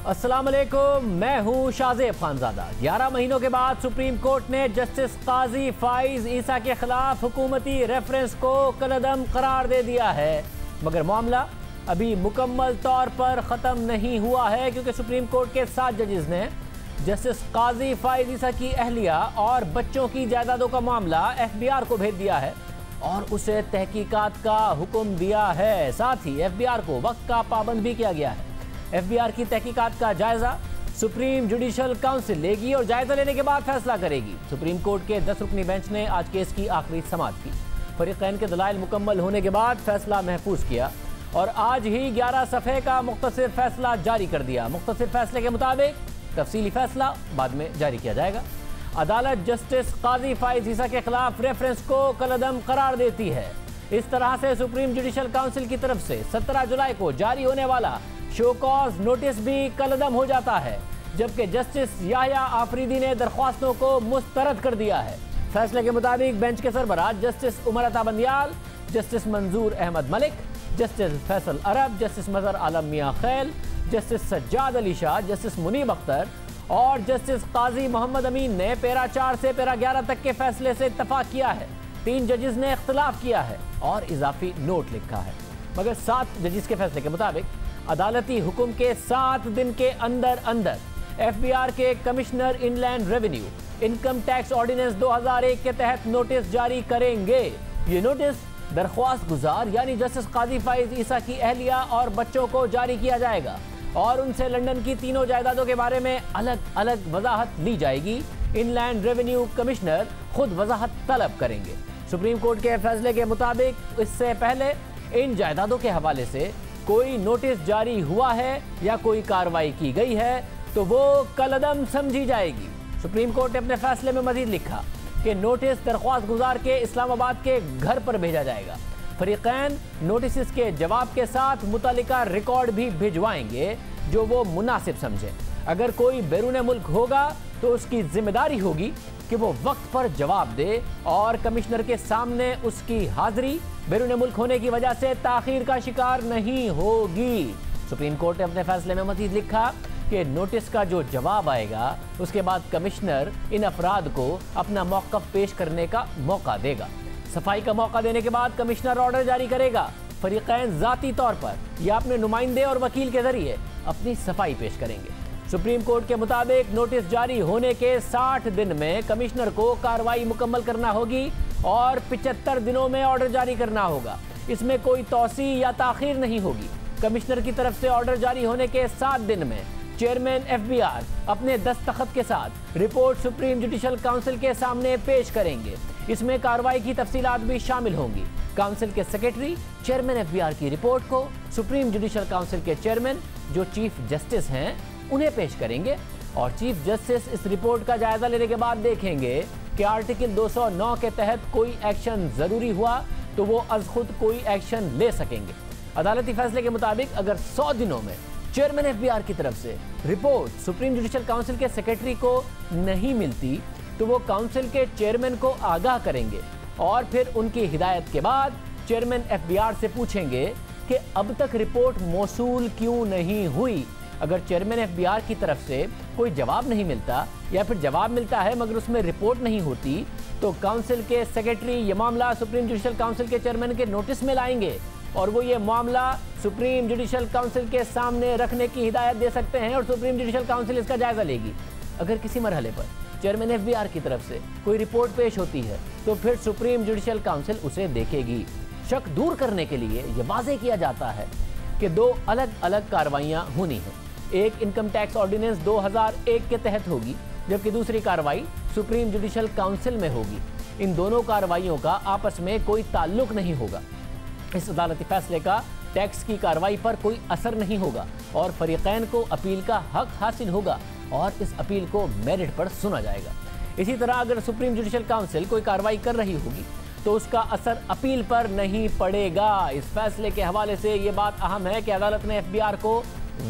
अस्सलाम वालेकुम, मैं हूं शाहजेब खानजादा। 11 महीनों के बाद सुप्रीम कोर्ट ने जस्टिस काजी फाइज ईसा के खिलाफ हुकूमती रेफरेंस को कलअदम करार दे दिया है, मगर मामला अभी मुकम्मल तौर पर ख़त्म नहीं हुआ है, क्योंकि सुप्रीम कोर्ट के 7 जजेस ने जस्टिस काजी फाइज ईसा की अहलिया और बच्चों की जायदादों का मामला FBI को भेज दिया है और उसे तहकीकात का हुक्म दिया है। साथ ही FBI को वक्त का पाबंद भी किया गया है। FBI की तहकीकात का जायजा सुप्रीम जुडिशल काउंसिल लेगी और जायजा लेने के बाद फैसला करेगी। सुप्रीम कोर्ट के 10 रुकनी बेंच ने आज केस की आखिरी समाअत की। फरीकैन के दलाइल मुकम्मल होने के बाद फैसला महफूज किया और आज ही 11 सफ़े का मुख्तसर फैसला जारी कर दिया। मुख्तसर फैसले के मुताबिक तफसीली फैसला बाद में जारी किया जाएगा। अदालत जस्टिस काजी फाइज ईसा के खिलाफ रेफरेंस को कलअदम करार देती है। इस तरह से सुप्रीम जुडिशल काउंसिल की तरफ से 17 जुलाई को जारी होने वाला शो कॉज नोटिस भी कलअदम हो जाता है, जबकि जस्टिस याह्या आफरीदी ने दरख्वास्तों को मुस्तरद कर दिया है। फैसले के मुताबिक बेंच के सरबराह जस्टिस उमर अता बंदियाल, जस्टिस मंजूर अहमद मलिक, जस्टिस फैसल अरब, जस्टिस मजहर आलम मियां खैल, जस्टिस सज्जाद अली शाह, जस्टिस मुनीब अख्तर और जस्टिस काजी मोहम्मद अमीन ने पैरा 4 से पैरा 11 तक के फैसले से इत्तफाक किया है। 3 जजेस ने इख्तिलाफ किया है और इजाफी नोट लिखा है, मगर 7 जजेस के फैसले के मुताबिक अदालती हुक्म के 7 दिन के अंदर अंदर FBI के commissioner inland revenue income tax ordinance 2001 के तहत नोटिस जारी करेंगे। ये नोटिस दरख्वास्त गुजार यानी जस्टिस काजी फाइज ईसा की अहलिया और बच्चों को जारी किया जाएगा और उनसे लंदन की तीनों जायदादों के बारे में अलग अलग वजाहत ली जाएगी। इनलैंड रेवेन्यू कमिश्नर खुद वजाहत तलब करेंगे। सुप्रीम कोर्ट के फैसले के मुताबिक इससे पहले इन जायदादों के हवाले से कोई नोटिस जारी हुआ है या कोई कार्रवाई की गई है तो वो कलअदम समझी जाएगी। सुप्रीम कोर्ट ने अपने फैसले में मजीद लिखा कि नोटिस दरख्वास्त गुजार के इस्लामाबाद के घर पर भेजा जाएगा। फरीकैन नोटिस के जवाब के साथ मुतल्लिका रिकॉर्ड भी भिजवाएंगे जो वो मुनासिब समझे। अगर कोई बैरून मुल्क होगा तो उसकी जिम्मेदारी होगी कि वो वक्त पर जवाब दे और कमिश्नर के सामने उसकी हाजिरी बैरून मुल्क होने की वजह से ताखीर का शिकार नहीं होगी। सुप्रीम कोर्ट ने अपने फैसले में मजीद लिखा कि नोटिस का जो जवाब आएगा उसके बाद कमिश्नर इन अफराद को अपना मौक़िफ़ पेश करने का मौका देगा। सफाई का मौका देने के बाद कमिश्नर ऑर्डर जारी करेगा। फरीकैन ज़ाती तौर पर या अपने नुमाइंदे और वकील के जरिए अपनी सफाई पेश करेंगे। सुप्रीम कोर्ट के मुताबिक नोटिस जारी होने के 60 दिन में कमिश्नर को कार्रवाई मुकम्मल करना होगी और 75 दिनों में ऑर्डर जारी करना होगा। इसमें कोई तौसी या ताखीर नहीं होगी। कमिश्नर की तरफ से ऑर्डर जारी होने के 7 दिन में चेयरमैन FBI अपने दस्तखत के साथ रिपोर्ट सुप्रीम जुडिशल काउंसिल के सामने पेश करेंगे। इसमें कार्रवाई की तफसीलात भी शामिल होंगी। काउंसिल के सेक्रेटरी चेयरमैन FBI की रिपोर्ट को सुप्रीम जुडिशल काउंसिल के चेयरमैन जो चीफ जस्टिस हैं उन्हें पेश करेंगे और चीफ जस्टिस इस रिपोर्ट का जायजा लेने के बाद देखेंगे कि आर्टिकल 209 के तहत कोई एक्शन जरूरी हुआ तो वो अज खुद कोई एक्शन ले सकेंगे। अदालती फैसले के मुताबिक अगर 100 दिनों में चेयरमैन FBI की तरफ से रिपोर्ट सुप्रीम जुडिशल काउंसिल के सेक्रेटरी को नहीं मिलती तो वो काउंसिल के चेयरमैन को आगाह करेंगे और फिर उनकी हिदायत के बाद चेयरमैन FBI से पूछेंगे कि अब तक रिपोर्ट मौसूल क्यों नहीं हुई। अगर चेयरमैन FBI की तरफ से कोई जवाब नहीं मिलता या फिर जवाब मिलता है मगर उसमें रिपोर्ट नहीं होती तो काउंसिल के सेक्रेटरी ये मामला सुप्रीम जुडिशल काउंसिल के चेयरमैन के नोटिस में लाएंगे और वो ये मामला सुप्रीम जुडिशल काउंसिल के सामने रखने की हिदायत दे सकते हैं और सुप्रीम जुडिशल काउंसिल इसका जायजा लेगी। अगर किसी मरहले पर चेयरमैन FBI की तरफ से कोई रिपोर्ट पेश होती है तो फिर सुप्रीम जुडिशल काउंसिल उसे देखेगी। शक दूर करने के लिए यह वाज़ेह किया जाता है कि 2 अलग अलग कार्रवाइयाँ होनी हैं। एक इनकम टैक्स ऑर्डिनेंस 2001 के तहत होगी जबकि दूसरी कार्रवाई सुप्रीम जुडिशल काउंसिल में होगी। इन दोनों कार्रवाइयों का आपस में कोई ताल्लुक नहीं होगा। इस अदालती फैसले का टैक्स की कार्रवाई पर कोई असर नहीं होगा और फरीकैन को अपील का हक हासिल होगा और इस अपील को मेरिट पर सुना जाएगा। इसी तरह अगर सुप्रीम जुडिशल काउंसिल कोई कार्रवाई कर रही होगी तो उसका असर अपील पर नहीं पड़ेगा। इस फैसले के हवाले से ये बात अहम है कि अदालत ने FBI को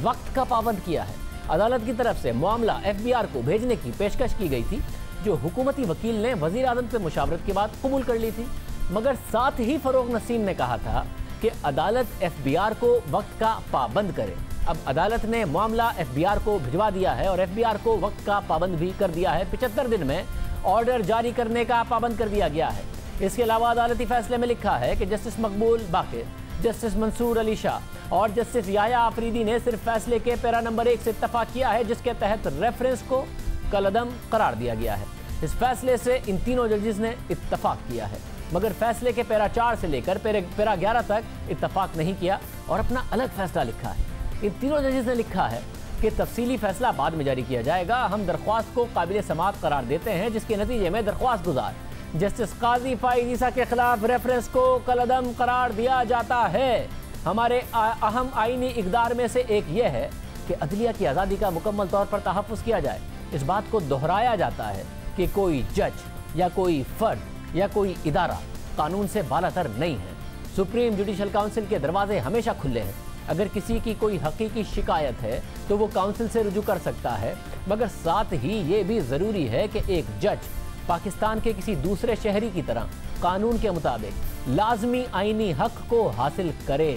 वक्त का पाबंद किया है। अदालत की तरफ से मामला FBI को भेजने की पेशकश की गई थी जो हुकूमती वकील ने वजीर आज़म से मुशावरत के बाद कबूल कर ली थी, मगर साथ ही फरोग नसीम ने कहा था कि अदालत FBI को वक्त का पाबंद करे। अब अदालत ने मामला एफबीआर को भिजवा दिया है और एफबीआर को वक्त का पाबंद भी कर दिया है। 75 दिन में ऑर्डर जारी करने का पाबंद कर दिया गया है। इसके अलावा अदालती फैसले में लिखा है कि जस्टिस मकबूल बाकिर, जस्टिस मंसूर अली शाह और जस्टिस याया आफरीदी ने सिर्फ फैसले के पैरा नंबर 1 से इत्तफाक किया है, जिसके तहत रेफरेंस को कलअदम करार दिया गया है। इस फैसले से इन तीनों जजेस ने इत्तफाक किया है, मगर फैसले के पैरा 4 से लेकर पैरा 11 तक इत्तफाक नहीं किया और अपना अलग फैसला लिखा है। इन तीनों जजेस ने लिखा है कि तफसीली फैसला बाद में जारी किया जाएगा। हम दरख्वास्त को काबिल समाअत करार देते हैं, जिसके नतीजे में दरख्वास्त गुजार जस्टिस काजी फाइज ईसा के खिलाफ रेफरेंस को कलअदम करार दिया जाता है। हमारे अहम आईनी इक़दार में से एक यह है कि अदलिया की आज़ादी का मुकम्मल तौर पर तहफ़्फ़ुज़ किया जाए। इस बात को दोहराया जाता है कि कोई जज या कोई फर्द या कोई इदारा कानून से बालातर नहीं है। सुप्रीम जुडिशल काउंसिल के दरवाजे हमेशा खुले हैं। अगर किसी की कोई हकीकी शिकायत है तो वो काउंसिल से रुजू कर सकता है, मगर साथ ही ये भी ज़रूरी है कि एक जज पाकिस्तान के किसी दूसरे शहरी की तरह कानून के मुताबिक लाजमी आईनी हक को हासिल करे।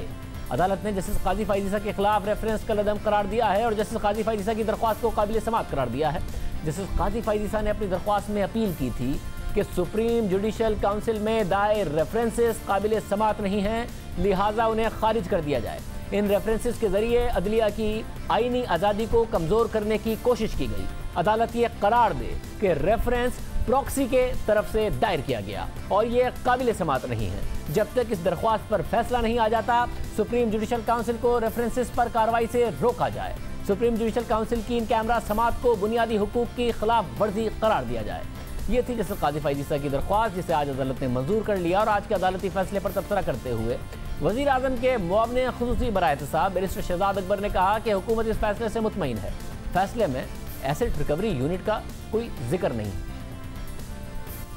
अदालत ने जस्टिस काजी फाइज ईसा के खिलाफ रेफरेंस कलअदम करार दिया है और जस्टिस काजी फाइज ईसा की दरख्वास्त को काबिल समाअत करार दिया है। जस्टिस काजी फाइज ईसा ने अपनी दरख्वास्त में अपील की थी कि सुप्रीम जुडिशल काउंसिल में दायर रेफरेंसेस काबिल समाअत नहीं हैं, लिहाजा उन्हें खारिज कर दिया जाए। इन रेफरेंसेस के जरिए अदलिया की आईनी आज़ादी को कमज़ोर करने की कोशिश की गई। अदालत ये करार दे कि रेफरेंस प्रॉक्सी के तरफ से दायर किया गया और ये काबिल समाअत नहीं है। जब तक इस दरख्वास्त पर फैसला नहीं आ जाता, सुप्रीम जुडिशल काउंसिल को रेफरेंसेस पर कार्रवाई से रोका जाए। सुप्रीम जुडिशल काउंसिल की इन कैमरा समाअत को बुनियादी हुकूक की खिलाफ वर्जी करार दिया जाए। ये थी जस्टिस काजी फाइज ईसा की दरख्वास्त, जिसे आज अदालत ने मंजूर कर लिया। और आज के अदालती फैसले पर तबसरा करते हुए वज़ीर आज़म के मुआवने खुसूसी बराए एहतसाब बैरिस्टर शहजाद अकबर ने कहा कि हुकूमत इस फैसले से मुतमईन है। फैसले में एसेट रिकवरी यूनिट का कोई जिक्र नहीं।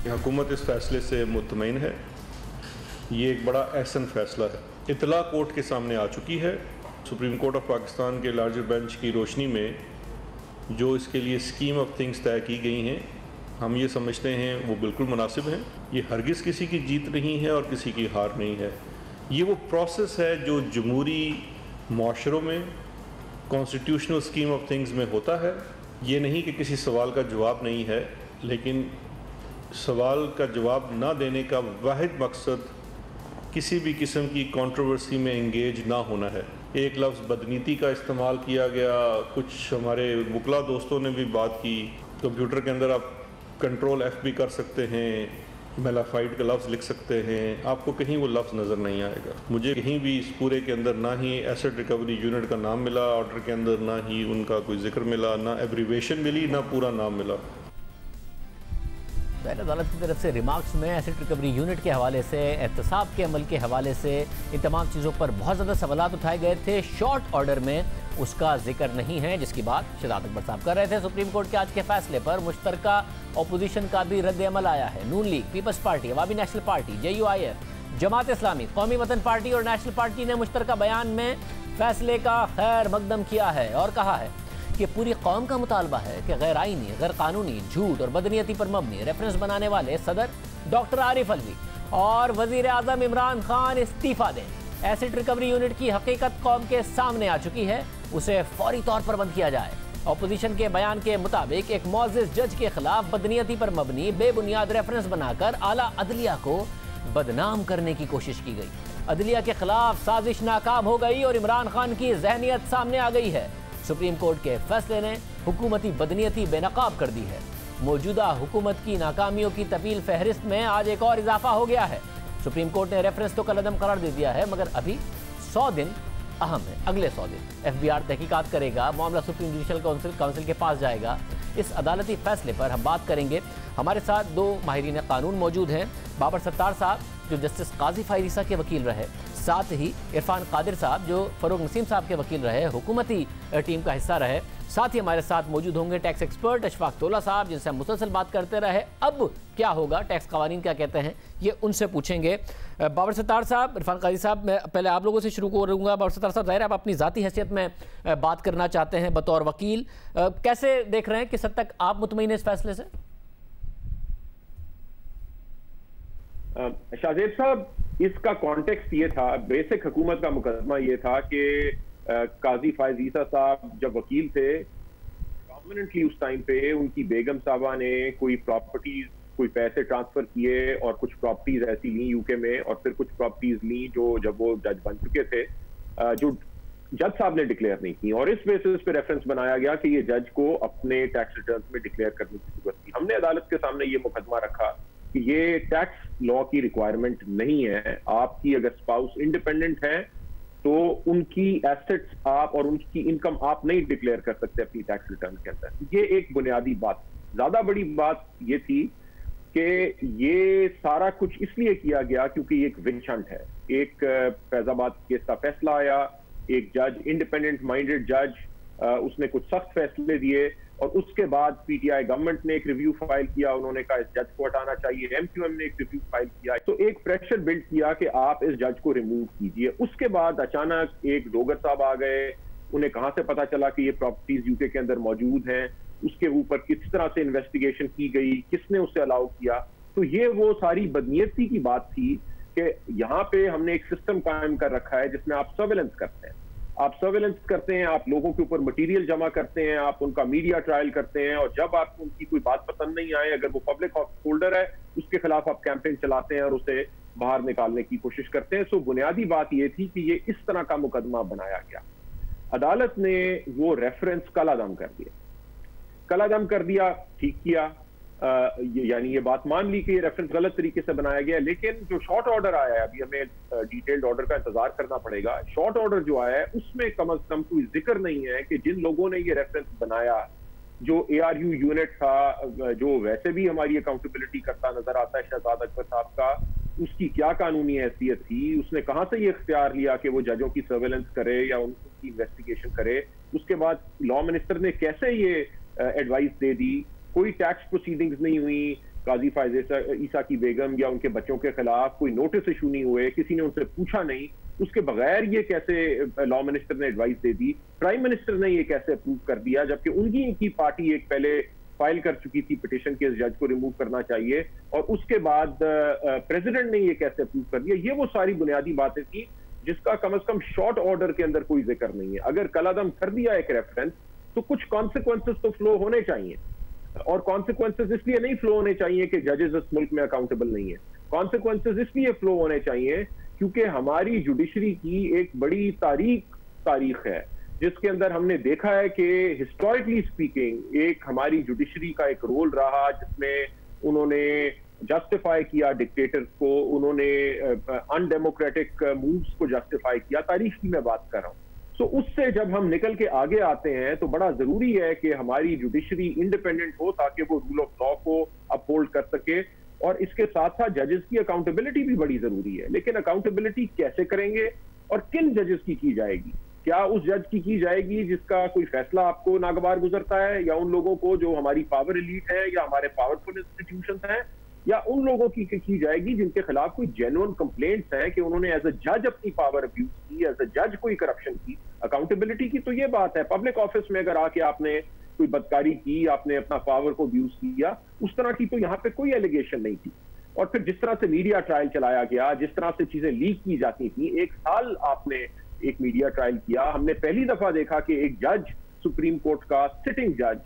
हुकूमत इस फैसले से मुतमईन है। ये एक बड़ा अहसन फैसला है। इतला कोर्ट के सामने आ चुकी है। सुप्रीम कोर्ट ऑफ पाकिस्तान के लार्जर बेंच की रोशनी में जो इसके लिए स्कीम ऑफ थिंग्स तय की गई हैं, हम ये समझते हैं वो बिल्कुल मुनासिब हैं। ये हरगिज़ किसी की जीत नहीं है और किसी की हार नहीं है। ये वो प्रोसेस है जो जमहूरी माशरों में कॉन्स्टिट्यूशनल स्कीम ऑफ थिंग्स में होता है। ये नहीं कि किसी सवाल का जवाब नहीं है, लेकिन सवाल का जवाब ना देने का वाहिद मकसद किसी भी किस्म की कंट्रोवर्सी में इंगेज ना होना है। एक लफ्ज़ बदनीति का इस्तेमाल किया गया। कुछ हमारे वकला दोस्तों ने भी बात की। कंप्यूटर के अंदर आप कंट्रोल F भी कर सकते हैं, मेलाफाइड का लफ्ज़ लिख सकते हैं, आपको कहीं वो लफ्ज़ नज़र नहीं आएगा। मुझे कहीं भी इस पूरे के अंदर ना ही एसेट रिकवरी यूनिट का नाम मिला ऑर्डर के अंदर, ना ही उनका कोई जिक्र मिला, ना एब्रीवेशन मिली, ना पूरा नाम मिला। अदालत की तरफ से रिमार्क्स में एसेट रिकवरी यूनिट के हवाले से, एहतसाब के अमल के हवाले से, इन तमाम चीज़ों पर बहुत ज़्यादा सवालात उठाए गए थे। शॉर्ट ऑर्डर में उसका जिक्र नहीं है, जिसकी बात शहजाद अकबर साहब कर रहे थे। सुप्रीम कोर्ट के आज के फैसले पर मुश्तरका अपोजिशन का भी रद्द अमल आया है। नून लीग, पीपल्स पार्टी, अवामी national party, JUIF, Jamaat Islami, कौमी वतन पार्टी और नेशनल पार्टी ने मुश्तरका बयान में फैसले का खैर मकदम किया है और कहा है कि पूरी कौम का मुतालबा है कि गैर आईनी, गैर कानूनी, झूठ और बदनीयती पर मबनी रेफरेंस बनाने वाले सदर डॉक्टर आरिफ अलवी और वजीर आजम इमरान खान इस्तीफा दें। एसेट रिकवरी यूनिट की हकीकत कौम के सामने आ चुकी है, उसे फौरी तौर पर बंद किया जाए। अपोजिशन के बयान के मुताबिक एक मुअज़्ज़िज़ जज के खिलाफ बदनीयती पर मबनी बेबुनियाद रेफरेंस बनाकर आला अदलिया को बदनाम करने की कोशिश की गई। अदलिया के खिलाफ साजिश नाकाम हो गई और इमरान खान की जहनियत सामने आ गई है। सुप्रीम कोर्ट के फैसले ने हुकूमती बदनीयती बेनकाब कर दी है। मौजूदा हुकूमत की नाकामियों की तवील फहरिस्त में आज एक और इजाफा हो गया है। सुप्रीम कोर्ट ने रेफरेंस तो कलअदम करार दे दिया है, मगर अभी 100 दिन अहम है। अगले 100 दिन FBR तहकीकात करेगा, मामला सुप्रीम जुडिशल काउंसिल के पास जाएगा। इस अदालती फैसले पर हम बात करेंगे। हमारे साथ 2 माहिरीन कानून मौजूद हैं। बाबर सत्तार साहब जो जस्टिस काजी फाइज ईसा के वकील रहे, साथ ही इरफान कादिर साहब जो फ़रूक नसीम साहब के वकील रहे, हुकूमती टीम का हिस्सा रहे। साथ ही हमारे साथ मौजूद होंगे टैक्स एक्सपर्ट अशफाक तोला साहब, जिनसे हम मुसलसल बात करते रहे। अब क्या होगा, टैक्स कवानीन क्या कहते हैं, ये उनसे पूछेंगे। बाबर सत्तार साहब, इरफान कादिर साहब, मैं पहले आप लोगों से शुरू करूँगा। बाबर सत्तार साहब, ज़ाहिर आप अपनी ज़ाती हैसियत में बात करना चाहते हैं बतौर वकील, कैसे देख रहे हैं, किस हद तक आप मुतमईन हैं इस फैसले से? शाहजेब साहब, इसका कॉन्टेक्स्ट ये था, बेसिक हुकूमत का मुकदमा ये था कि काजी फायज ईसा साहब जब वकील थे, परमानेंटली उस टाइम पे उनकी बेगम साहबा ने कोई प्रॉपर्टीज, कोई पैसे ट्रांसफर किए और कुछ प्रॉपर्टीज ऐसी ली यूके में, और फिर कुछ प्रॉपर्टीज ली जो जब वो जज बन चुके थे, जो जज साहब ने डिक्लेयर नहीं की, और इस बेसिस पे रेफरेंस बनाया गया कि ये जज को अपने टैक्स रिटर्न में डिक्लेयर करने की जरूरत थी। हमने अदालत के सामने ये मुकदमा रखा कि ये टैक्स लॉ की रिक्वायरमेंट नहीं है। आपकी अगर स्पाउस इंडिपेंडेंट है तो उनकी एसेट्स आप और उनकी इनकम आप नहीं डिक्लेयर कर सकते अपनी टैक्स रिटर्न के अंदर। ये एक बुनियादी बात। ज्यादा बड़ी बात ये थी कि ये सारा कुछ इसलिए किया गया क्योंकि ये एक विच हंट है। एक फैजाबाद केस का फैसला आया, एक जज, इंडिपेंडेंट माइंडेड जज, उसने कुछ सख्त फैसले दिए, और उसके बाद पीटीआई गवर्नमेंट ने एक रिव्यू फाइल किया, उन्होंने कहा इस जज को हटाना चाहिए, एमक्यूएम ने एक रिव्यू फाइल किया, तो एक प्रेशर बिल्ड किया कि आप इस जज को रिमूव कीजिए। उसके बाद अचानक एक डोगर साहब आ गए, उन्हें कहां से पता चला कि ये प्रॉपर्टीज यूके के अंदर मौजूद हैं, उसके ऊपर किस तरह से इन्वेस्टिगेशन की गई, किसने उसे अलाउ किया। तो ये वो सारी बदनीयती की बात थी कि यहाँ पे हमने एक सिस्टम कायम कर रखा है जिसमें आप सर्वेलेंस करते हैं, आप लोगों के ऊपर मटेरियल जमा करते हैं, आप उनका मीडिया ट्रायल करते हैं, और जब आपको उनकी कोई बात पसंद नहीं आए, अगर वो पब्लिक होल्डर है, उसके खिलाफ आप कैंपेन चलाते हैं और उसे बाहर निकालने की कोशिश करते हैं। सो बुनियादी बात ये थी कि ये इस तरह का मुकदमा बनाया गया। अदालत ने वो रेफरेंस कलादम कर दिया, ठीक किया, यानी ये बात मान ली कि ये रेफरेंस गलत तरीके से बनाया गया। लेकिन जो शॉर्ट ऑर्डर आया है, अभी हमें डिटेल्ड ऑर्डर का इंतजार करना पड़ेगा। शॉर्ट ऑर्डर जो आया है उसमें कम से कम कोई जिक्र नहीं है कि जिन लोगों ने ये रेफरेंस बनाया, जो ARU यूनिट था, जो वैसे भी हमारी अकाउंटेबिलिटी करता नजर आता है शहजाद अकबर साहब का, उसकी क्या कानूनी हैसियत थी, उसने कहां से ये इख्तियार लिया कि वो जजों की सर्वेलेंस करे या उनकी इन्वेस्टिगेशन करे, उसके बाद लॉ मिनिस्टर ने कैसे ये एडवाइस दे दी, कोई टैक्स प्रोसीडिंग्स नहीं हुई, काजी फायज ईसा की बेगम या उनके बच्चों के खिलाफ कोई नोटिस इशू नहीं हुए, किसी ने उनसे पूछा नहीं, उसके बगैर ये कैसे लॉ मिनिस्टर ने एडवाइस दे दी, प्राइम मिनिस्टर ने ये कैसे अप्रूव कर दिया, जबकि उनकी पार्टी एक पहले फाइल कर चुकी थी पिटीशन के इस जज को रिमूव करना चाहिए, और उसके बाद प्रेसिडेंट ने ये कैसे अप्रूव कर दिया। ये वो सारी बुनियादी बातें थी जिसका कम से कम शॉर्ट ऑर्डर के अंदर कोई जिक्र नहीं है। अगर कलादम कर दिया एक रेफरेंस तो कुछ कॉन्सिक्वेंसेस तो फ्लो होने चाहिए, और कॉन्सिक्वेंसेस इसलिए नहीं फ्लो होने चाहिए कि जजेस इस मुल्क में अकाउंटेबल नहीं है। कॉन्सिक्वेंसेस इसलिए फ्लो होने चाहिए क्योंकि हमारी जुडिशरी की एक बड़ी तारीख है जिसके अंदर हमने देखा है कि हिस्टोरिकली स्पीकिंग एक हमारी जुडिशरी का एक रोल रहा जिसमें उन्होंने जस्टिफाई किया डिक्टेटर्स को, उन्होंने अनडेमोक्रेटिक मूव्स को जस्टिफाई किया। तारीख की मैं बात कर रहा हूं। तो उससे जब हम निकल के आगे आते हैं तो बड़ा जरूरी है कि हमारी जुडिशरी इंडिपेंडेंट हो ताकि वो रूल ऑफ लॉ को अपहोल्ड कर सके, और इसके साथ साथ जजेस की अकाउंटेबिलिटी भी बड़ी जरूरी है। लेकिन अकाउंटेबिलिटी कैसे करेंगे और किन जजेस की जाएगी? क्या उस जज की जाएगी जिसका कोई फैसला आपको नागवार गुजरता है, या उन लोगों को जो हमारी पावर एलीट है या हमारे पावरफुल इंस्टीट्यूशंस हैं, या उन लोगों की जाएगी जिनके खिलाफ कोई जेन्युइन कंप्लेंट्स हैं कि उन्होंने एज अ जज अपनी पावर अब्यूज की, एज अ जज कोई करप्शन की। अकाउंटेबिलिटी की तो ये बात है, पब्लिक ऑफिस में अगर आके आपने कोई बदकारी की, आपने अपना पावर को अब्यूज किया, उस तरह की तो यहाँ पे कोई एलिगेशन नहीं थी। और फिर जिस तरह से मीडिया ट्रायल चलाया गया, जिस तरह से चीजें लीक की जाती थी, 1 साल आपने एक मीडिया ट्रायल किया। हमने पहली दफा देखा कि एक जज, सुप्रीम कोर्ट का सिटिंग जज,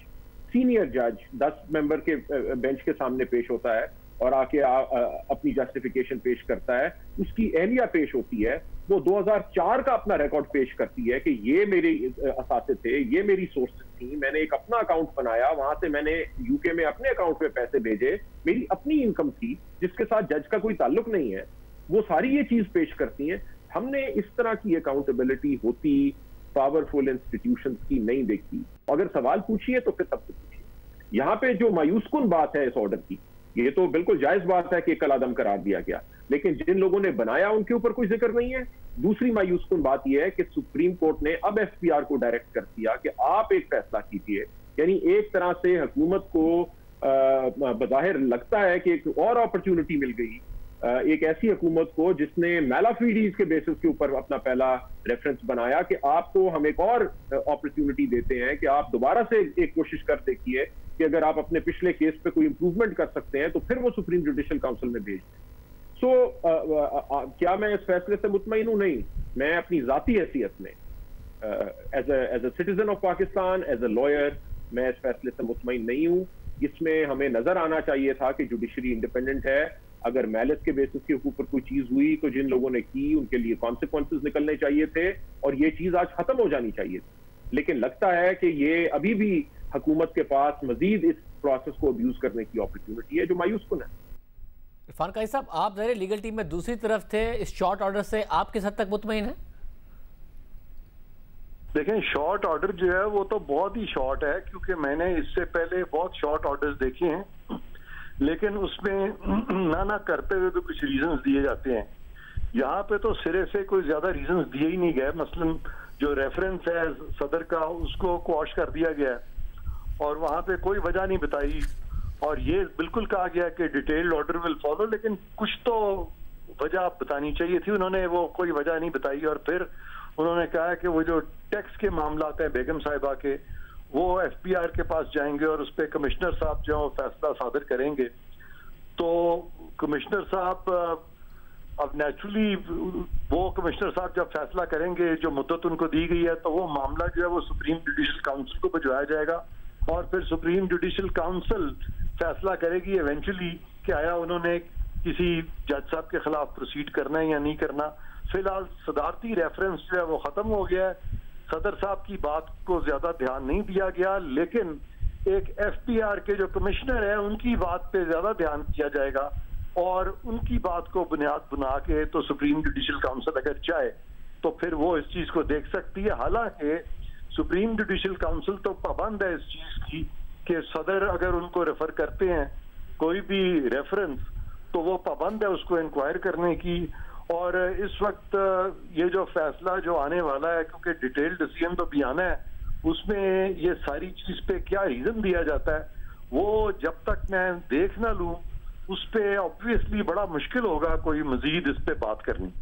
सीनियर जज 10 मेंबर के बेंच के सामने पेश होता है और आके अपनी जस्टिफिकेशन पेश करता है। उसकी एहलिया पेश होती है, वो 2004 का अपना रिकॉर्ड पेश करती है कि ये मेरे असासे थे, ये मेरी सोर्सेस थी, मैंने एक अपना अकाउंट बनाया, वहां से मैंने यूके में अपने अकाउंट में पैसे भेजे, मेरी अपनी इनकम थी जिसके साथ जज का कोई ताल्लुक नहीं है। वो सारी ये चीज पेश करती हैं। हमने इस तरह की अकाउंटेबिलिटी होती पावरफुल इंस्टीट्यूशंस की नहीं देखी। अगर सवाल पूछिए तो फिर तब से पूछिए। यहाँ पे जो मायूसकुन बात है इस ऑर्डर की, ये तो बिल्कुल जायज बात है कि कलादम करार दिया गया, लेकिन जिन लोगों ने बनाया उनके ऊपर कोई जिक्र नहीं है। दूसरी मायूसकुन बात यह है कि सुप्रीम कोर्ट ने अब FPR को डायरेक्ट कर दिया कि आप एक फैसला कीजिए। यानी एक तरह से हुकूमत को बज़ाहिर लगता है कि एक और अपॉर्चुनिटी मिल गई, एक ऐसी हुकूमत को जिसने मैलाफीडीज के बेसिस के ऊपर अपना पहला रेफरेंस बनाया कि आपको हम एक और अपॉर्चुनिटी देते हैं कि आप दोबारा से एक कोशिश कर देखिए कि अगर आप अपने पिछले केस पे कोई इंप्रूवमेंट कर सकते हैं तो फिर वो सुप्रीम जुडिशल काउंसिल में भेज दें। क्या मैं इस फैसले से मुतमईन हूं? नहीं। मैं अपनी जाती हैसियत में as a citizen of Pakistan, as a lawyer, मैं इस फैसले से मुतमईन नहीं हूं। इसमें हमें नजर आना चाहिए था कि जुडिशरी इंडिपेंडेंट है। अगर मैलिस के बेसिस के ऊपर कोई चीज हुई तो जिन लोगों ने की उनके लिए कॉन्सिक्वेंसेस निकलने चाहिए थे और ये चीज आज खत्म हो जानी चाहिए थी। लेकिन लगता है कि ये अभी भी हुकूमत के पास मजीद इस प्रोसेस को अब्यूज करने की अपॉर्चुनिटी है, जो मायूस कुन है। इरफान काजी साहब, आप ज़ाहिर लीगल टीम में दूसरी तरफ थे, इस शॉर्ट ऑर्डर से आप किस हद तक मुतमईन हैं? देखें, शॉर्ट ऑर्डर जो है वो तो बहुत ही शॉर्ट है, क्योंकि मैंने इससे पहले बहुत शॉर्ट ऑर्डर्स देखे हैं, लेकिन उसमें ना करते हुए भी कुछ रीजंस दिए जाते हैं। यहाँ पे तो सिरे से कोई ज्यादा रीजंस दिए ही नहीं गए। मसलन जो रेफरेंस है सदर का, उसको क्वॉश कर दिया गया और वहां पे कोई वजह नहीं बताई, और ये बिल्कुल कहा गया कि डिटेल्ड ऑर्डर विल फॉलो, लेकिन कुछ तो वजह बतानी चाहिए थी। उन्होंने वो कोई वजह नहीं बताई, और फिर उन्होंने कहा कि वो जो टैक्स के मामलात हैं बेगम साहिबा के, वो एफबीआर के पास जाएंगे और उस पर कमिश्नर साहब जो फैसला सादर करेंगे। तो कमिश्नर साहब अब नेचुरली वो कमिश्नर साहब जब फैसला करेंगे, जो मुद्दत उनको दी गई है, तो वो मामला जो है वो सुप्रीम जुडिशल काउंसिल को भिजवाया जाएगा और फिर सुप्रीम जुडिशल काउंसिल फैसला करेगी इवेंचुअली कि आया उन्होंने किसी जज साहब के खिलाफ प्रोसीड करना है या नहीं करना। फिलहाल सदारती रेफरेंस जो है वो खत्म हो गया है। सदर साहब की बात को ज्यादा ध्यान नहीं दिया गया, लेकिन एक एफबीआर के जो कमिश्नर है उनकी बात पे ज्यादा ध्यान दिया जाएगा, और उनकी बात को बुनियाद बना के तो सुप्रीम जुडिशल काउंसिल अगर चाहे तो फिर वो इस चीज को देख सकती है। हालांकि सुप्रीम जुडिशल काउंसिल तो पाबंद है इस चीज की कि सदर अगर उनको रेफर करते हैं कोई भी रेफरेंस, तो वो पाबंद है उसको इंक्वायर करने की। और इस वक्त ये जो फैसला जो आने वाला है, क्योंकि डिटेल्ड डिसीजन तो भी आना है, उसमें ये सारी चीज पे क्या रीजन दिया जाता है वो जब तक मैं देख ना लूं, उस पे ऑब्वियसली बड़ा मुश्किल होगा कोई मजीद इस पे बात करनी।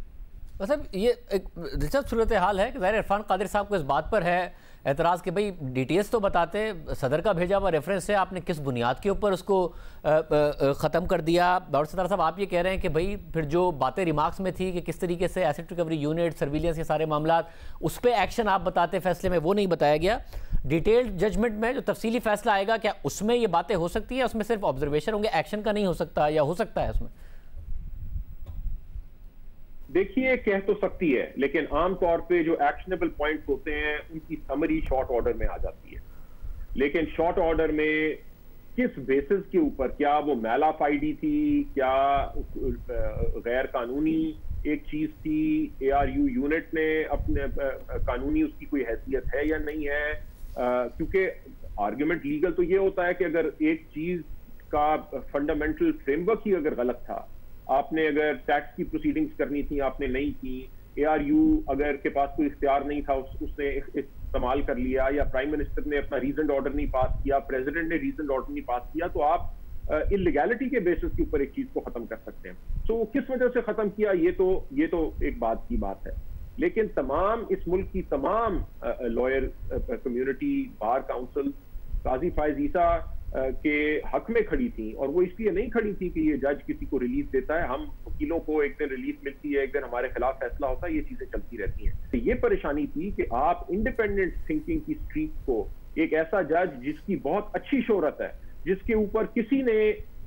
मतलब ये एक दिलचस्प सूरत हाल है कि ज़ाहिर इरफान कादिर साहब को इस बात पर है एतराज़ कि भाई डिटेल्स तो बताते, सदर का भेजा हुआ रेफरेंस है, आपने किस बुनियाद के ऊपर उसको ख़त्म कर दिया। और सदर साहब आप ये कह रहे हैं कि भाई फिर जो बातें रिमार्क्स में थी कि किस तरीके से एसेट रिकवरी यूनिट, सर्विलेंस के सारे मामला, उस पर एक्शन आप बताते फैसले में, वो नहीं बताया गया। डिटेल्ड जजमेंट में जो तफसीली फैसला आएगा, क्या उसमें ये बातें हो सकती है? उसमें सिर्फ ऑब्जर्वेशन होंगे, एक्शन का नहीं हो सकता, या हो सकता है उसमें? देखिए, कह तो सकती है, लेकिन आमतौर पे जो एक्शनेबल पॉइंट्स होते हैं उनकी समरी शॉर्ट ऑर्डर में आ जाती है। लेकिन शॉर्ट ऑर्डर में किस बेसिस के ऊपर, क्या वो मैलाफ आईडी थी, क्या गैर कानूनी एक चीज थी, ARU यूनिट ने अपने कानूनी उसकी कोई हैसियत है या नहीं है? क्योंकि आर्ग्यूमेंट लीगल तो ये होता है कि अगर एक चीज का फंडामेंटल फ्रेमवर्क ही अगर गलत था, आपने अगर टैक्स की प्रोसीडिंग्स करनी थी आपने नहीं की, ARU अगर के पास कोई इख्तियार नहीं था उसने इस्तेमाल कर लिया, या प्राइम मिनिस्टर ने अपना रीजन ऑर्डर नहीं पास किया, प्रेसिडेंट ने रीजन ऑर्डर नहीं पास किया, तो आप इलीगैलिटी के बेसिस के ऊपर एक चीज को खत्म कर सकते हैं। तो किस वजह से खत्म किया, ये तो एक बात की बात है। लेकिन तमाम इस मुल्क की तमाम लॉयर कम्युनिटी, बार काउंसिल काजी फायज ईसा के हक में खड़ी थी, और वो इसलिए नहीं खड़ी थी कि ये जज किसी को रिलीफ देता है, हम वकीलों को एक दिन रिलीफ मिलती है, एक दिन हमारे खिलाफ फैसला होता है, ये चीजें चलती रहती हैं। तो ये परेशानी थी कि आप इंडिपेंडेंट थिंकिंग की स्ट्रीक को, एक ऐसा जज जिसकी बहुत अच्छी शोहरत है, जिसके ऊपर किसी ने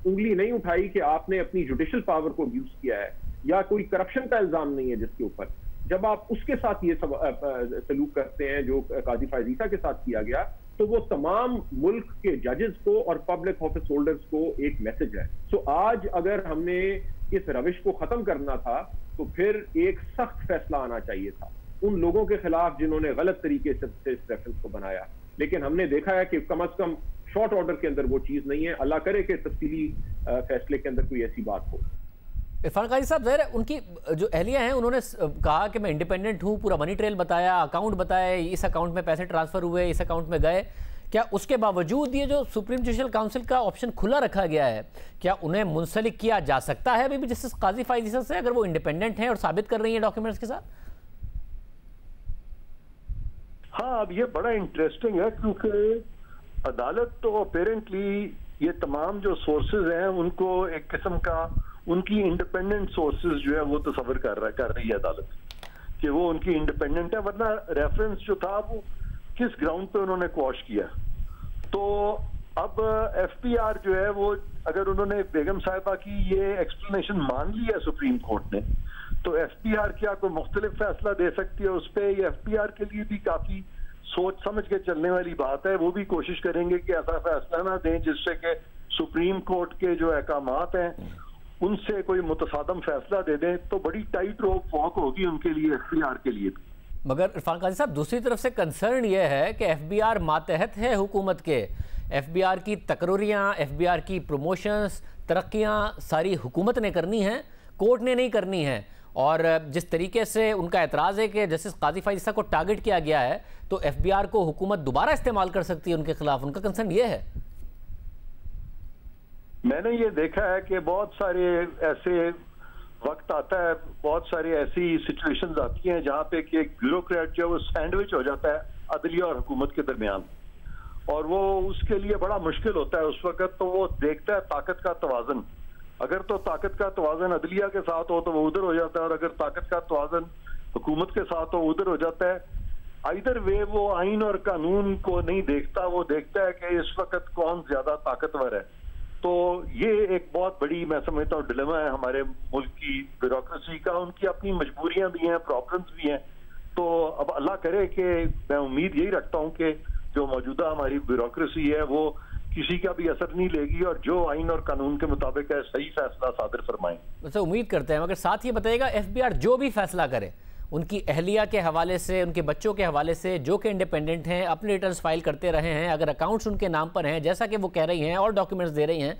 उंगली नहीं उठाई कि आपने अपनी जुडिशल पावर को अब्यूज किया है, या कोई करप्शन का इल्जाम नहीं है जिसके ऊपर, जब आप उसके साथ ये सलूक करते हैं जो काजी फायज ईसा के साथ किया गया, तो वो तमाम मुल्क के जजेस को और पब्लिक ऑफिस होल्डर्स को एक मैसेज है। तो आज अगर हमने इस रविश को खत्म करना था, तो फिर एक सख्त फैसला आना चाहिए था उन लोगों के खिलाफ जिन्होंने गलत तरीके से इस रेफरेंस को बनाया। लेकिन हमने देखा है कि कम अज कम शॉर्ट ऑर्डर के अंदर वो चीज नहीं है। अल्लाह करे कि तफसीली फैसले के अंदर कोई ऐसी बात हो। इरफान काजी साहब, ज़ाहिर है उनकी जो अहलिया हैं उन्होंने कहा कि मैं इंडिपेंडेंट हूँ, पूरा मनी ट्रेल बताया, अकाउंट बताया, इस अकाउंट में पैसे ट्रांसफ़र हुए, इस अकाउंट में गए। क्या उसके बावजूद ये जो सुप्रीम जुडिशल काउंसिल का ऑप्शन खुला रखा गया है, क्या उन्हें मुंसलिक किया जा सकता है अभी भी जस्टिस काजी फायज ईसा से, अगर वो इंडिपेंडेंट हैं और साबित कर रही हैं डॉक्यूमेंट्स के साथ? हाँ, अब ये बड़ा इंटरेस्टिंग है, क्योंकि अदालत तो अपेरेंटली ये तमाम जो सोर्सेज हैं उनको एक किस्म का उनकी इंडिपेंडेंट सोर्सेज जो है वो तस्वर कर रही है अदालत। कि वो उनकी इंडिपेंडेंट है, वरना रेफरेंस जो था वो किस ग्राउंड पे उन्होंने क्वॉश किया। तो अब एफबीआर जो है वो, अगर उन्होंने बेगम साहिबा की ये एक्सप्लेनेशन मान ली है सुप्रीम कोर्ट ने, तो एफबीआर क्या कोई मुख्तलिफ फैसला दे सकती है उस पर? एफबीआर के लिए भी काफी सोच समझ के चलने वाली बात है। वो भी कोशिश करेंगे कि ऐसा फैसला ना दें जिससे कि सुप्रीम कोर्ट के जो अहकामात हैं उनसे कोई मुतसादम फैसला दे दें, तो बड़ी टाइट रोप वॉक होगी उनके लिए, एफबीआर के लिए भी। मगर इरफान काजी साहब, दूसरी तरफ से कंसर्न यह है कि एफबीआर मातहत है हुकूमत के। एफबीआर की तकरीरियाँ, एफबीआर की प्रमोशंस, तरक्कियाँ सारी हुकूमत ने करनी हैं, कोर्ट ने नहीं करनी है। और जिस तरीके से उनका एतराज़ है कि जस्टिस काजी फाइज ईसा को टारगेट किया गया है, तो एफबीआर को हुकूमत दोबारा इस्तेमाल कर सकती है उनके खिलाफ, उनका कंसर्न ये है। मैंने ये देखा है कि बहुत सारे ऐसे वक्त आता है, बहुत सारी ऐसी सिचुएशंस आती हैं जहां पे कि एक ब्यूरोक्रेट जो है वो सैंडविच हो जाता है अदलिया और हुकूमत के दरमियान, और वो उसके लिए बड़ा मुश्किल होता है उस वक्त। तो वो देखता है ताकत का तवाज़न, अगर तो ताकत का तवाज़न अदलिया के साथ हो तो वो उधर हो जाता है, और अगर ताकत का तवाज़न हुकूमत के साथ हो उधर हो जाता है। आइदर वे वो आइन और कानून को नहीं देखता, वो देखता है कि इस वक्त कौन ज्यादा ताकतवर है। तो ये एक बहुत बड़ी, मैं समझता हूँ, डिलेमा है हमारे मुल्क की ब्यूरोक्रेसी का। उनकी अपनी मजबूरियां भी हैं, प्रॉब्लम्स भी हैं। तो अब अल्लाह करे कि मैं उम्मीद यही रखता हूँ कि जो मौजूदा हमारी ब्यूरोक्रेसी है वो किसी का भी असर नहीं लेगी, और जो आइन और कानून के मुताबिक है सही फैसला सादर फरमाएं। वैसे उम्मीद करते हैं, मगर साथ ये बताइएगा, एफबीआर जो भी फैसला करे, उनकी अहलिया के हवाले से, उनके बच्चों के हवाले से, जो कि इंडिपेंडेंट हैं, अपने रिटर्न्स फाइल करते रहे हैं, अगर अकाउंट्स उनके नाम पर हैं जैसा कि वो कह रही हैं और डॉक्यूमेंट्स दे रही हैं,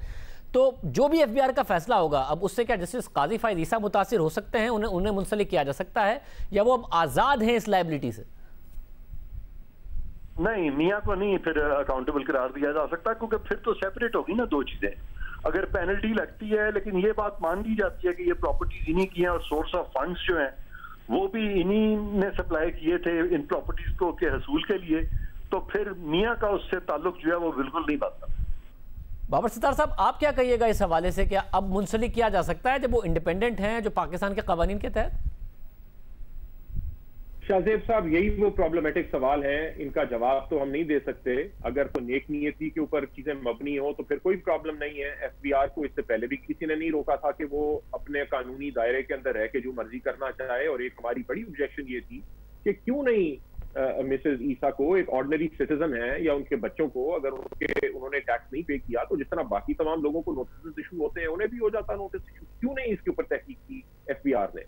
तो जो भी एफबीआर का फैसला होगा, अब उससे क्या जस्टिस काजी फाइज ईसा मुतासिर हो सकते हैं, उन्हें मुंसलिक किया जा सकता है, या वो अब आज़ाद हैं इस लायबिलिटी से? नहीं, मियाँ को नहीं फिर अकाउंटेबल करार दिया जा सकता, क्योंकि फिर तो सेपरेट होगी ना दो चीजें। अगर पेनल्टी लगती है, लेकिन ये बात मान ली जाती है कि ये प्रॉपर्टीज इन्हीं की हैं और सोर्स ऑफ फंड्स जो हैं वो भी इन्हीं ने सप्लाई किए थे इन प्रॉपर्टीज को के हसूल के लिए, तो फिर मियाँ का उससे ताल्लुक जो है वो बिल्कुल नहीं बनता। बाबर सितार साहब, आप क्या कहिएगा इस हवाले से? क्या अब मुंसलिक किया जा सकता है जब वो इंडिपेंडेंट हैं, जो पाकिस्तान के कवानीन के तहत? शाहजेब साहब, यही वो प्रॉब्लमेटिक सवाल है, इनका जवाब तो हम नहीं दे सकते। अगर तो नेक नियति के ऊपर चीजें मबनी हो तो फिर कोई प्रॉब्लम नहीं है। एफबीआर को इससे पहले भी किसी ने नहीं रोका था कि वो अपने कानूनी दायरे के अंदर रह के जो मर्जी करना चाहे, और एक हमारी बड़ी ऑब्जेक्शन ये थी कि क्यों नहीं मिसेज ईसा को, एक ऑर्डिनरी सिटीजन है, या उनके बच्चों को, अगर उन्होंने टैक्स नहीं पे किया तो जिस तरह बाकी तमाम लोगों को नोटिस इशू होते हैं उन्हें भी हो जाता नोटिस इशू, क्यों नहीं इसके ऊपर तहकीक की एफबीआर ने?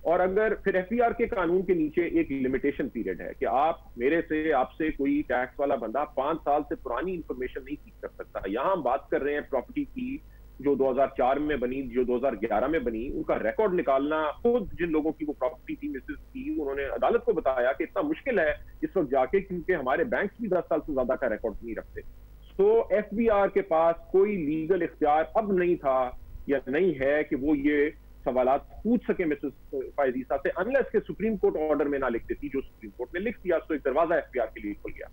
और अगर फिर एफबीआर के कानून के नीचे एक लिमिटेशन पीरियड है कि आप मेरे से, आपसे कोई टैक्स वाला बंदा 5 साल से पुरानी इंफॉर्मेशन नहीं सीख कर सकता। यहां हम बात कर रहे हैं प्रॉपर्टी की जो 2004 में बनी, जो 2011 में बनी, उनका रिकॉर्ड निकालना, खुद जिन लोगों की वो प्रॉपर्टी थी मिसेज की, उन्होंने अदालत को बताया कि इतना मुश्किल है इस वक्त जाके, क्योंकि हमारे बैंक भी 10 साल से ज्यादा का रिकॉर्ड नहीं रखते। तो एफबीआर के पास कोई लीगल इख्तियार अब नहीं था या नहीं है कि वो ये सवालात पूछ सके मिसेस फाइज ईसा से, अनलेस के सुप्रीम कोर्ट ऑर्डर में ना लिख देती, जो सुप्रीम कोर्ट ने लिख दिया, तो एक दरवाजा एफबीआर के लिए खुल गया।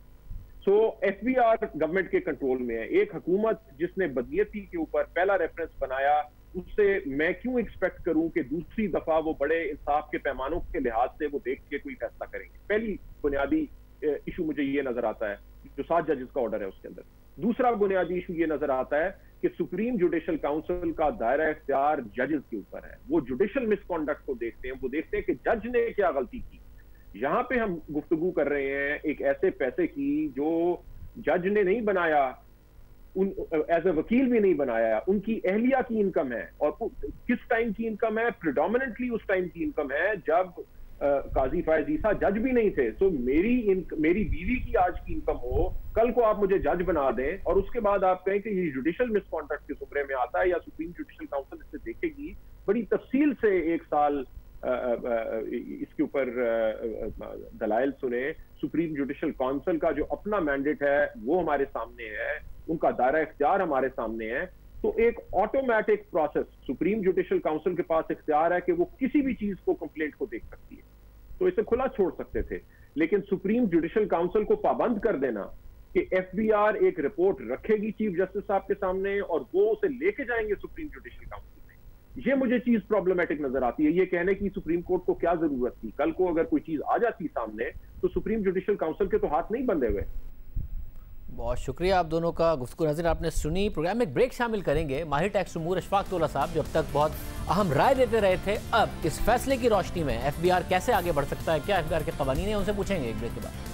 सो एफबीआर गवर्नमेंट के कंट्रोल में है। एक हुकूमत जिसने बदनीयती के ऊपर पहला रेफरेंस बनाया, उससे मैं क्यों एक्सपेक्ट करूं कि दूसरी दफा वो बड़े इंसाफ के पैमानों के लिहाज से वो देख के कोई फैसला करेंगे? पहली बुनियादी इशू मुझे ये नजर आता है, जो 7 जजेस का ऑर्डर है उसके अंदर। दूसरा बुनियादी इशू ये नजर आता है कि सुप्रीम जुडिशल काउंसिल का दायरा इख्तियार जजेस के ऊपर है। वो जुडिशल मिसकॉन्डक्ट को देखते हैं, वो देखते हैं कि जज ने क्या गलती की। यहां पे हम गुफ्तगू कर रहे हैं एक ऐसे पैसे की जो जज ने नहीं बनाया, एज ए वकील भी नहीं बनाया, उनकी अहलिया की इनकम है। और किस टाइम की इनकम है? प्रिडोमिनेंटली उस टाइम की इनकम है जब काजी फाइज ईसा जज भी नहीं थे। सो मेरी बीवी की आज की इनकम हो, कल को आप मुझे जज बना दें, और उसके बाद आप कहें कि ये जुडिशल मिसकॉन्डक्ट के जुमरे में आता है, या सुप्रीम जुडिशल काउंसिल इसे देखेगी, बड़ी तफसील से 1 साल इसके ऊपर दलाइल सुने। सुप्रीम जुडिशल काउंसिल का जो अपना मैंडेट है वो हमारे सामने है, उनका दायरा इख्तियार हमारे सामने है। तो एक automatic process, supreme judicial council के पास इख्तियार है कि वो किसी भी चीज को, कंप्लेंट को देख सकती है, तो इसे खुला छोड़ सकते थे। लेकिन सुप्रीम जुडिशल काउंसिल को पाबंद कर देना कि एफबीआर एक रिपोर्ट रखेगी चीफ जस्टिस साहब के सामने और वो उसे लेके जाएंगे सुप्रीम जुडिशल काउंसिल में, ये मुझे चीज प्रॉब्लमेटिक नजर आती है। ये कहने की सुप्रीम कोर्ट को क्या जरूरत थी? कल को अगर कोई चीज आ जाती सामने तो सुप्रीम जुडिशियल काउंसिल के तो हाथ नहीं बंधे हुए। बहुत शुक्रिया आप दोनों का। गुफ्तगू नज़र आपने सुनी। प्रोग्राम में एक ब्रेक शामिल करेंगे। माहिर टैक्स उमूर अशफाक तौला साहब जो अब तक बहुत अहम राय देते रहे थे, अब इस फैसले की रोशनी में एफबीआर कैसे आगे बढ़ सकता है, क्या एफबीआर के कवानीन है, उनसे पूछेंगे एक ब्रेक के बाद।